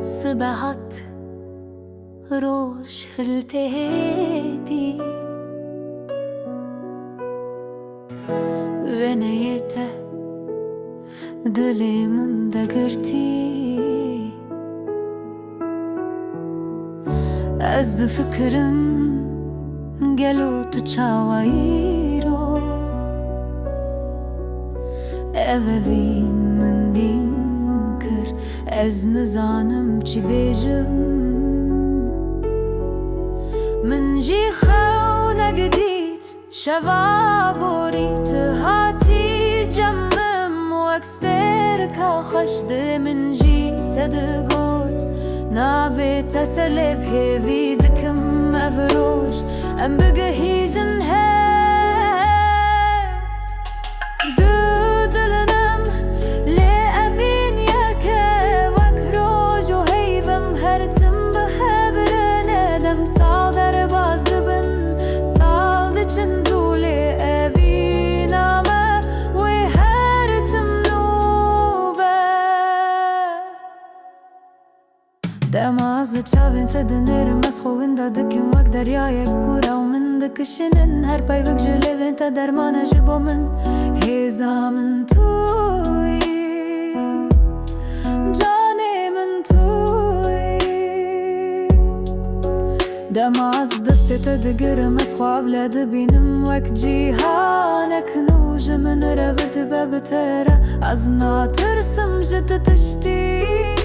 صبحت روش التهيتي بنيته دلي من ذكرتي أزد فكرم قالوا تشاويرو أبابين من دينكر از نزانم چی بیجم من جی خو نگدید شوا بوریت هاتی جمم و اکستر که خشد من جی تدگوت ناوی تسلف هیوی دکم افروش ام بگهیجن دماز لچاوین تدنرم از خوین دادکم وقت دریای کورا و من دکشنن هر پای وقت جلوین تا درمان جبو من هیزا من توی جانی من توی دماز دستی تدگرم از خواب لدبینم وقت جیهانک نوج من رفت ببتره از ناترسم جد تشتی